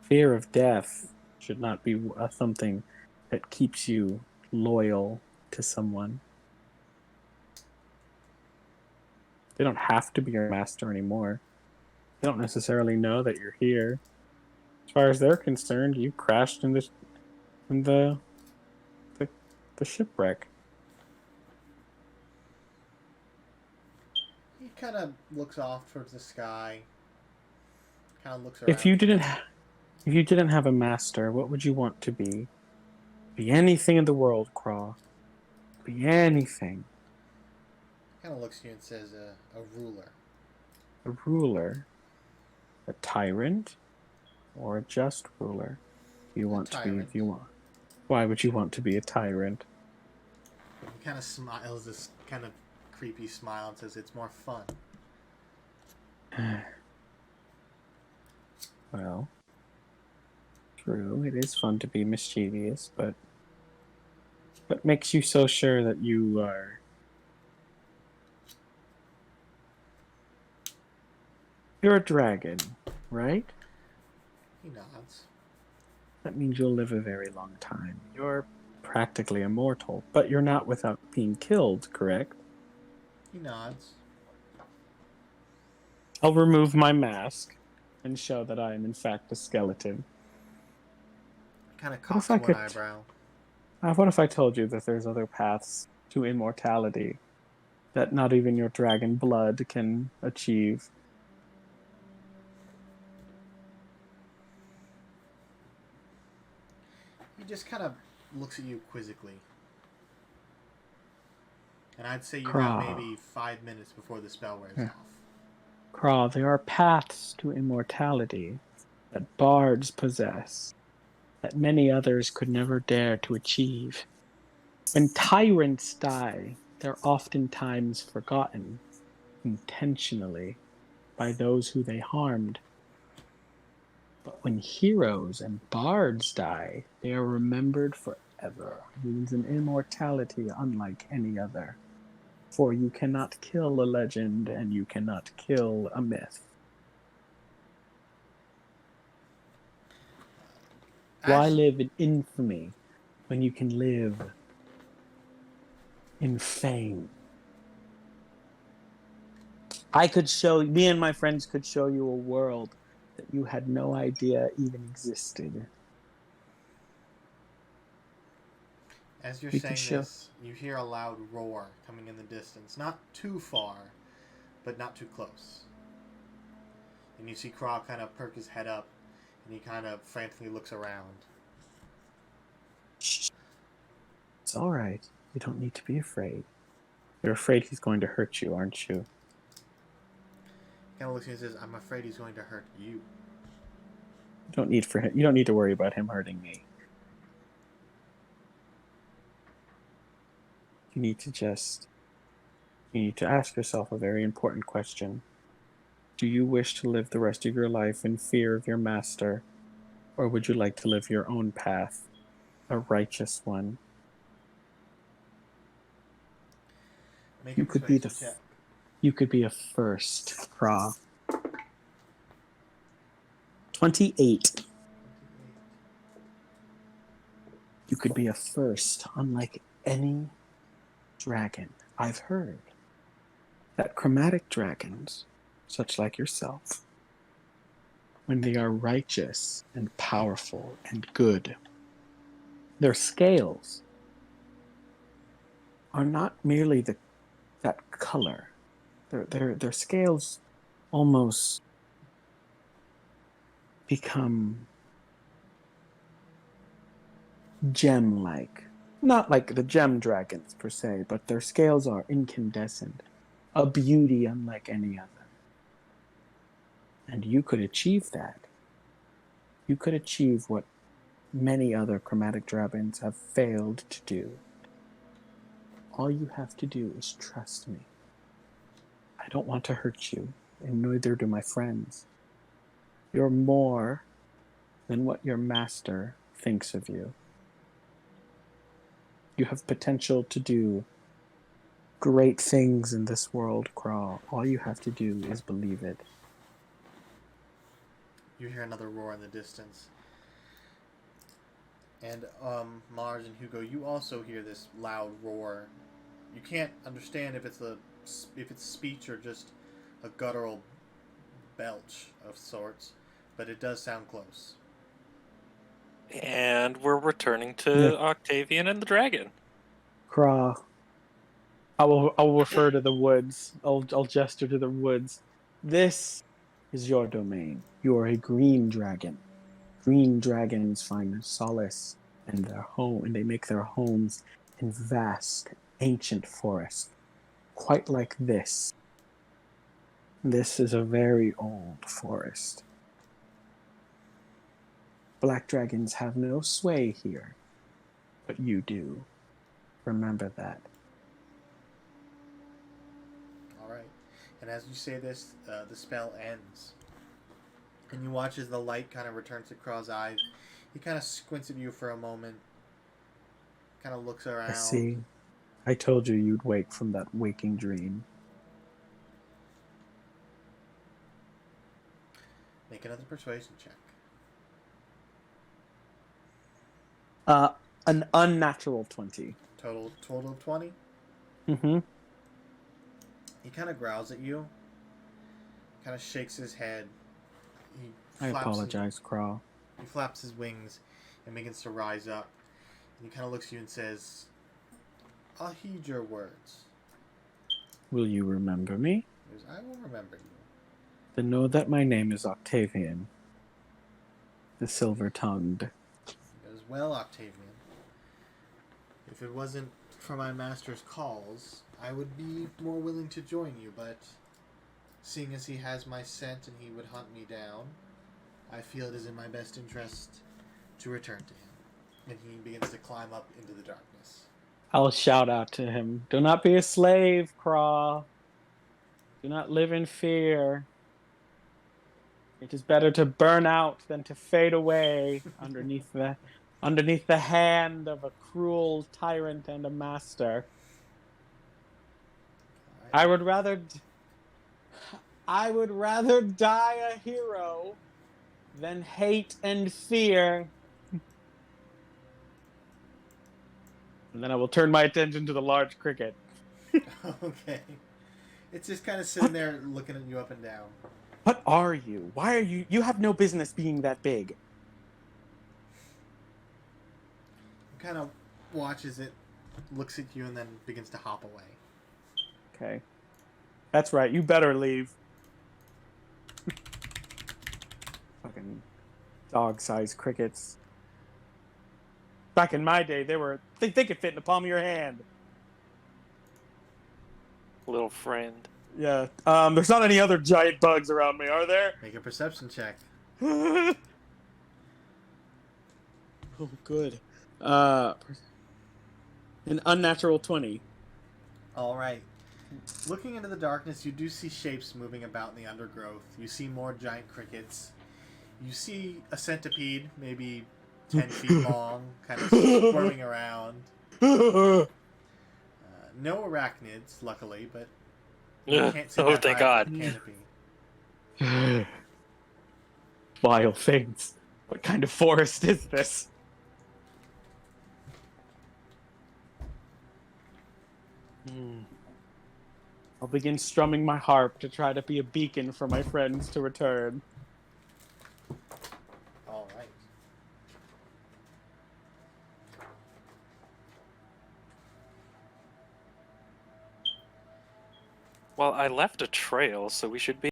Fear of death should not be something that keeps you loyal to someone. They don't have to be your master anymore. They don't necessarily know that you're here. As far as they're concerned, you crashed in the, the shipwreck. He kind of looks off towards the sky. Kind of looks If around you for a didn't, minute. if you didn't have a master, what would you want to be? Be anything in the world, Craw. Be anything. Kind of looks at you and says, "A ruler." A ruler, a tyrant, or a just ruler. You A want to be? tyrant. Do you want? Why would you want to be a tyrant? He kind of smiles this kind of creepy smile and says, "It's more fun." Well, true. It is fun to be mischievous, but what makes you so sure that you are? You're a dragon, right? He nods. That means you'll live a very long time. You're practically immortal, but you're not without being killed, correct? He nods. I'll remove my mask and show that I am in fact a skeleton. Kind of What if I cocks one could? eyebrow. What if I told you that there's other paths to immortality that not even your dragon blood can achieve? He just kind of looks at you quizzically. And I'd say you got Craw, maybe 5 minutes before the spell wears yeah. off. Craw, there are paths to immortality that bards possess that many others could never dare to achieve. When tyrants die, they're oftentimes forgotten intentionally by those who they harmed. But when heroes and bards die, they are remembered forever. It means an immortality unlike any other. For you cannot kill a legend and you cannot kill a myth. Why As live in infamy when you can live in fame? Me and my friends could show you a world that you had no idea even existed. as you're We could saying show. this, you hear a loud roar coming in the distance. Not too far, but not too close. And you see Craw kind of perk his head up, and he kind of frantically looks around. Shh. It's all right. You don't need to be afraid. You're afraid he's going to hurt you, aren't you? He kind of looks at you and says, "I'm afraid he's going to hurt you." You don't need to worry about him hurting me. You need to just you need to ask yourself a very important question. Do you wish to live the rest of your life in fear of your master, or would you like to live your own path, a righteous one? Make a You could be persuasion check. you could be a first, Craw. 28. You could be a first, unlike any dragon I've heard. That chromatic dragons, such like yourself, when they are righteous and powerful and good, their scales are not merely that color. Their scales almost become gem-like. Not like the gem dragons per se, but their scales are incandescent, a beauty unlike any other. And you could achieve that. You could achieve what many other chromatic dragons have failed to do. All you have to do is trust me. I don't want to hurt you, and neither do my friends. You're more than what your master thinks of you. You have potential to do great things in this world, Crawl. All you have to do is believe it. You hear another roar in the distance. And Mars and Hugo, you also hear this loud roar. You can't understand if it's speech or just a guttural belch of sorts, but it does sound close. And we're returning to Yeah. Octavian and the dragon. Craw. I'll refer to the woods. I'll gesture to the woods. This is your domain. You are a green dragon. Green dragons find solace in their home, and they make their homes in vast, ancient forests, quite like this. This is a very old forest. Black dragons have no sway here, but you do. Remember that. All right. And as you say this, the spell ends. And you watch as the light kind of returns to Craw's eyes. He kind of squints at you for a moment. Kind of looks around. I see. I told you you'd wake from that waking dream. Make another persuasion check. An unnatural 20. Total of 20. Mm-hmm. He kind of growls at you. Kind of shakes his head. I apologize, Craw. He flaps his wings and begins to rise up. And he kind of looks at you and says, "I'll heed your words." Will you remember me? He goes, "I will remember you." Then know that my name is Octavian, the silver-tongued. He goes, "Well, Octavian, if it wasn't for my master's calls, I would be more willing to join you, but seeing as he has my scent and he would hunt me down, I feel it is in my best interest to return to him." And he begins to climb up into the darkness. I'll shout out to him. Do not be a slave, Craw. Do not live in fear. It is better to burn out than to fade away underneath the hand of a cruel tyrant and a master. I would rather die a hero than hate and fear. And then I will turn my attention to the large cricket. Okay. It's just kind of sitting there looking at you up and down. What are you? Why are you? You have no business being that big. Kind of watches it, looks at you, and then begins to hop away. Okay. That's right. You better leave. Fucking dog-sized crickets. Back in my day, they could fit in the palm of your hand. Little friend. Yeah. There's not any other giant bugs around me, are there? Make a perception check. Oh, good. An unnatural 20. All right. Looking into the darkness, you do see shapes moving about in the undergrowth. You see more giant crickets. You see a centipede, maybe 10 feet long, kind of squirming around. No arachnids, luckily, but you can't see that thank high up God. in the canopy. Vile things. What kind of forest is this? I'll begin strumming my harp to try to be a beacon for my friends to return. All right. Well, I left a trail, so we should be